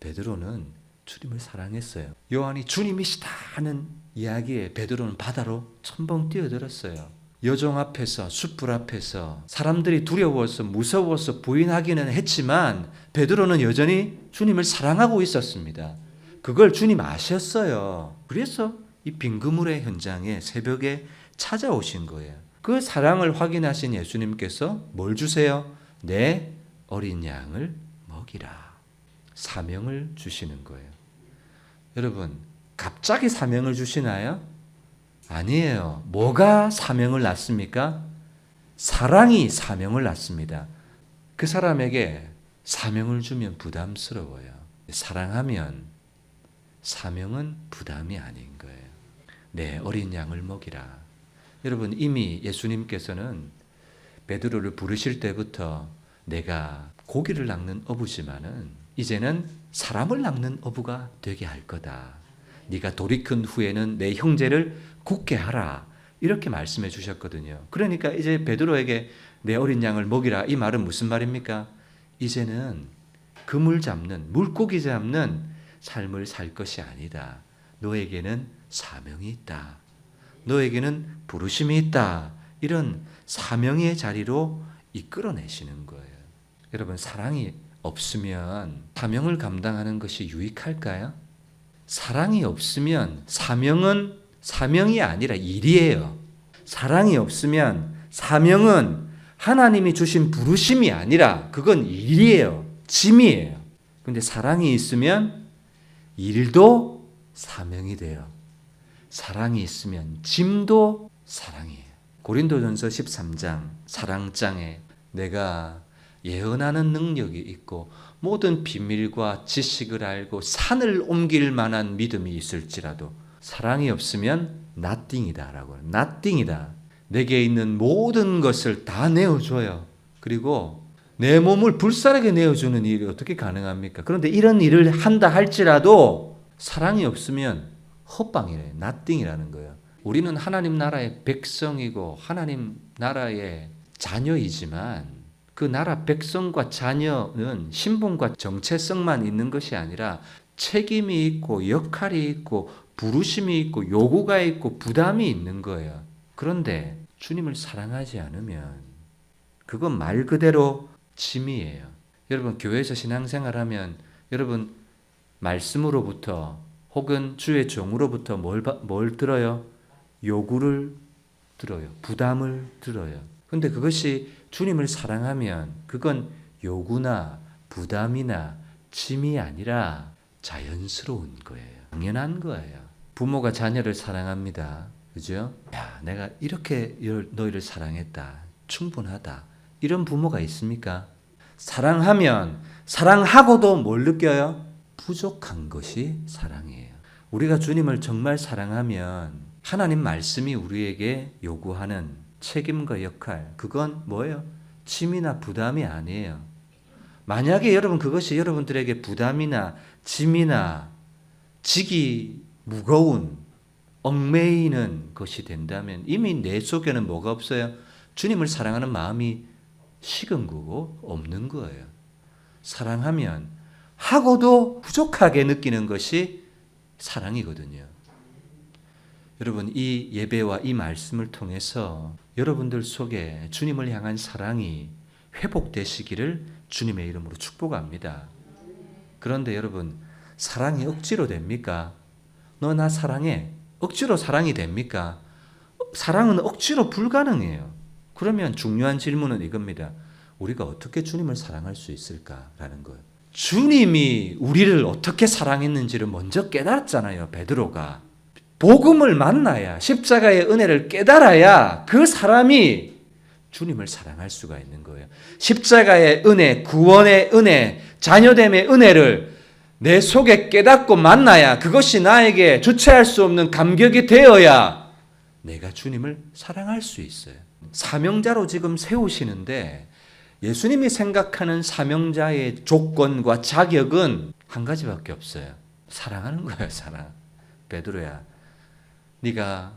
베드로는 주님을 사랑했어요. 요한이 주님이시다 하는 이야기에 베드로는 바다로 첨벙 뛰어들었어요. 여종 앞에서, 숯불 앞에서 사람들이 두려워서 무서워서 부인하기는 했지만 베드로는 여전히 주님을 사랑하고 있었습니다. 그걸 주님 아셨어요. 그래서 이 빈그물의 현장에 새벽에 찾아오신 거예요. 그 사랑을 확인하신 예수님께서 뭘 주세요? 내 어린 양을 먹이라. 사명을 주시는 거예요. 여러분, 갑자기 사명을 주시나요? 아니에요. 뭐가 사명을 낳습니까? 사랑이 사명을 낳습니다. 그 사람에게 사명을 주면 부담스러워요. 사랑하면 사명은 부담이 아닌 거예요. 내 어린 양을 먹이라. 여러분, 이미 예수님께서는 베드로를 부르실 때부터 내가 고기를 낚는 어부지만은 이제는 사람을 낚는 어부가 되게 할 거다. 네가 돌이킨 후에는 내 형제를 굳게 하라. 이렇게 말씀해 주셨거든요. 그러니까 이제 베드로에게 내 어린 양을 먹이라. 이 말은 무슨 말입니까? 이제는 그물 잡는, 물고기 잡는 삶을 살 것이 아니다. 너에게는 사명이 있다. 너에게는 부르심이 있다. 이런 사명의 자리로 이끌어내시는 거예요. 여러분, 사랑이 없으면 사명을 감당하는 것이 유익할까요? 사랑이 없으면 사명이 아니라 일이에요. 사랑이 없으면 사명은 하나님이 주신 부르심이 아니라 그건 일이에요. 짐이에요. 근데 사랑이 있으면 일도 사명이 돼요. 사랑이 있으면 짐도 사랑이에요. 고린도전서 13장 사랑장에 내가 예언하는 능력이 있고 모든 비밀과 지식을 알고 산을 옮길 만한 믿음이 있을지라도 사랑이 없으면 nothing이다라고. nothing이다. 내게 있는 모든 것을 다 내어줘요. 그리고 내 몸을 불사르게 내어주는 일이 어떻게 가능합니까? 그런데 이런 일을 한다 할지라도 사랑이 없으면 헛방이래요. nothing이라는 거예요. 우리는 하나님 나라의 백성이고 하나님 나라의 자녀이지만 그 나라 백성과 자녀는 신분과 정체성만 있는 것이 아니라 책임이 있고 역할이 있고 부르심이 있고 요구가 있고 부담이 있는 거예요. 그런데 주님을 사랑하지 않으면 그건 말 그대로 짐이에요. 여러분, 교회에서 신앙생활하면 여러분 말씀으로부터 혹은 주의 종으로부터 뭘 들어요? 요구를 들어요. 부담을 들어요. 근데 그것이 주님을 사랑하면 그건 요구나 부담이나 짐이 아니라 자연스러운 거예요. 당연한 거예요. 부모가 자녀를 사랑합니다. 그죠? 야, 내가 이렇게 너희를 사랑했다. 충분하다. 이런 부모가 있습니까? 사랑하면 사랑하고도 뭘 느껴요? 부족한 것이 사랑이에요. 우리가 주님을 정말 사랑하면 하나님 말씀이 우리에게 요구하는 책임과 역할, 그건 뭐예요? 짐이나 부담이 아니에요. 만약에 여러분 그것이 여러분들에게 부담이나 짐이나 지기 무거운 얽매이는 것이 된다면 이미 내 속에는 뭐가 없어요? 주님을 사랑하는 마음이 식은 거고 없는 거예요. 사랑하면 하고도 부족하게 느끼는 것이 사랑이거든요. 여러분, 이 예배와 이 말씀을 통해서 여러분들 속에 주님을 향한 사랑이 회복되시기를 주님의 이름으로 축복합니다. 그런데 여러분, 사랑이 억지로 됩니까? 너 나 사랑해. 억지로 사랑이 됩니까? 사랑은 억지로 불가능해요. 그러면 중요한 질문은 이겁니다. 우리가 어떻게 주님을 사랑할 수 있을까라는 거예요. 주님이 우리를 어떻게 사랑했는지를 먼저 깨달았잖아요, 베드로가. 복음을 만나야, 십자가의 은혜를 깨달아야 그 사람이 주님을 사랑할 수가 있는 거예요. 십자가의 은혜, 구원의 은혜, 자녀됨의 은혜를 내 속에 깨닫고 만나야 그것이 나에게 주체할 수 없는 감격이 되어야 내가 주님을 사랑할 수 있어요. 사명자로 지금 세우시는데 예수님이 생각하는 사명자의 조건과 자격은 한 가지밖에 없어요. 사랑하는 거예요, 사랑. 베드로야, 네가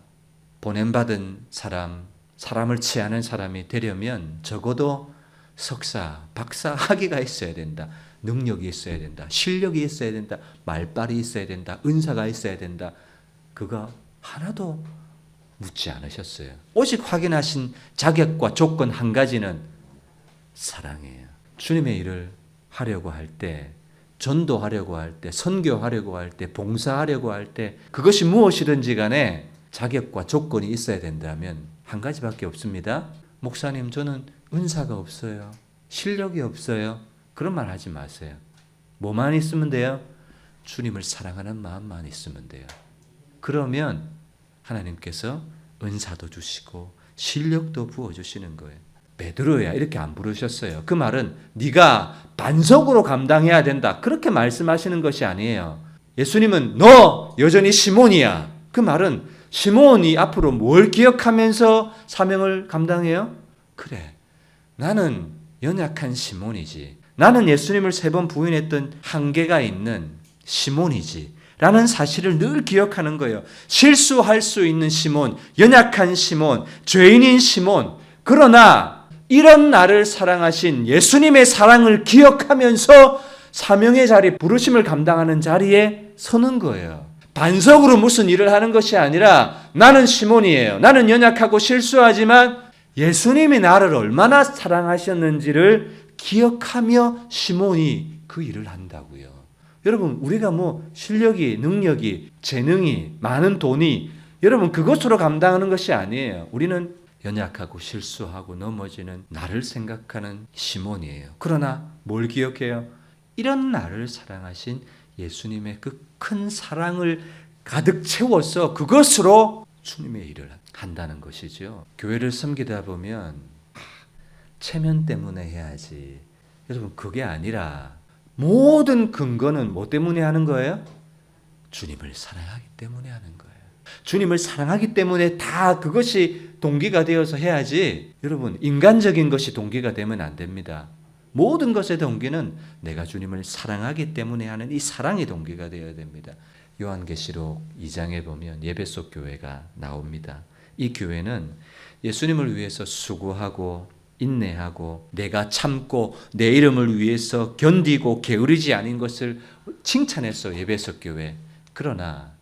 보냄받은 사람을 취하는 사람이 되려면 적어도 석사, 박사 학위가 있어야 된다. 능력이 있어야 된다. 실력이 있어야 된다. 말빨이 있어야 된다. 은사가 있어야 된다. 그거 하나도 묻지 않으셨어요. 오직 확인하신 자격과 조건 한 가지는 사랑이에요. 주님의 일을 하려고 할 때, 전도하려고 할 때, 선교하려고 할 때, 봉사하려고 할 때, 그것이 무엇이든지 간에 자격과 조건이 있어야 된다면 한 가지밖에 없습니다. 목사님, 저는 은사가 없어요. 실력이 없어요. 그런 말 하지 마세요. 뭐만 있으면 돼요? 주님을 사랑하는 마음만 있으면 돼요. 그러면 하나님께서 은사도 주시고 실력도 부어주시는 거예요. 베드로야 이렇게 안 부르셨어요. 그 말은 네가 반석으로 감당해야 된다. 그렇게 말씀하시는 것이 아니에요. 예수님은 너 여전히 시몬이야. 그 말은 시몬이 앞으로 뭘 기억하면서 사명을 감당해요? 그래, 나는 연약한 시몬이지. 나는 예수님을 3번 부인했던 한계가 있는 시몬이지. 라는 사실을 늘 기억하는 거예요. 실수할 수 있는 시몬, 연약한 시몬, 죄인인 시몬. 그러나 이런 나를 사랑하신 예수님의 사랑을 기억하면서 사명의 자리, 부르심을 감당하는 자리에 서는 거예요. 반석으로 무슨 일을 하는 것이 아니라 나는 시몬이에요. 나는 연약하고 실수하지만 예수님이 나를 얼마나 사랑하셨는지를 기억하며 시몬이 그 일을 한다고요. 여러분, 우리가 실력이, 능력이, 재능이, 많은 돈이 여러분 그것으로 감당하는 것이 아니에요. 우리는 연약하고 실수하고 넘어지는 나를 생각하는 시몬이에요. 그러나 뭘 기억해요? 이런 나를 사랑하신 예수님의 그 큰 사랑을 가득 채워서 그것으로 주님의 일을 한다는 것이죠. 교회를 섬기다 보면 체면 때문에 해야지. 여러분, 그게 아니라 모든 근거는 뭐 때문에 하는 거예요? 주님을 사랑하기 때문에 하는 거예요. 주님을 사랑하기 때문에 다 그것이 동기가 되어서 해야지. 여러분, 인간적인 것이 동기가 되면 안 됩니다. 모든 것의 동기는 내가 주님을 사랑하기 때문에 하는 이 사랑이 동기가 되어야 됩니다. 요한계시록 2장에 보면 예배속 교회가 나옵니다. 이 교회는 예수님을 위해서 수고하고 인내하고 내가 참고 내 이름을 위해서 견디고 게으르지 않은 것을 칭찬했어. 예배석 교회. 그러나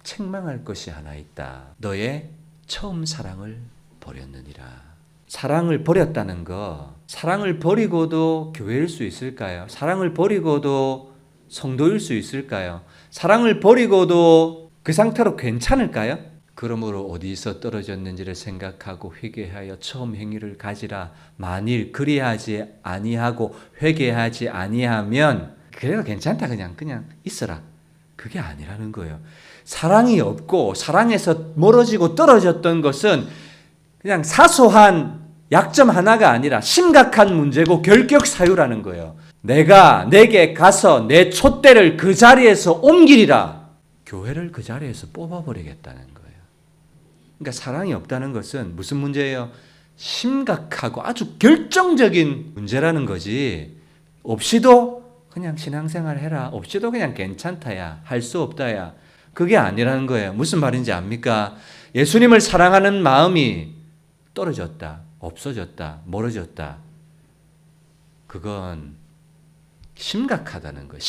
책망할 것이 하나 있다. 너의 처음 사랑을 버렸느니라. 사랑을 버렸다는 거, 사랑을 버리고도 교회일 수 있을까요? 사랑을 버리고도 성도일 수 있을까요? 사랑을 버리고도 그 상태로 괜찮을까요? 그러므로 어디서 떨어졌는지를 생각하고 회개하여 처음 행위를 가지라. 만일 그리하지 아니하고 회개하지 아니하면 그래도 괜찮다. 그냥 있어라. 그게 아니라는 거예요. 사랑이 없고 사랑에서 멀어지고 떨어졌던 것은 그냥 사소한 약점 하나가 아니라 심각한 문제고 결격 사유라는 거예요. 내게 가서 내 촛대를 그 자리에서 옮기리라. 교회를 그 자리에서 뽑아버리겠다는 거예요. 그러니까 사랑이 없다는 것은 무슨 문제예요? 심각하고 아주 결정적인 문제라는 거지. 없이도 그냥 신앙생활 해라. 없이도 그냥 괜찮다야. 할 수 없다야. 그게 아니라는 거예요. 무슨 말인지 압니까? 예수님을 사랑하는 마음이 떨어졌다. 없어졌다. 멀어졌다. 그건 심각하다는 거예요.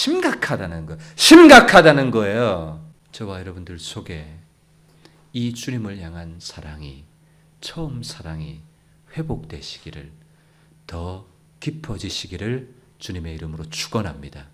심각하다는 거예요. 저와 여러분들 속에 이 주님을 향한 사랑이, 처음 사랑이 회복되시기를, 더 깊어지시기를 주님의 이름으로 축원합니다.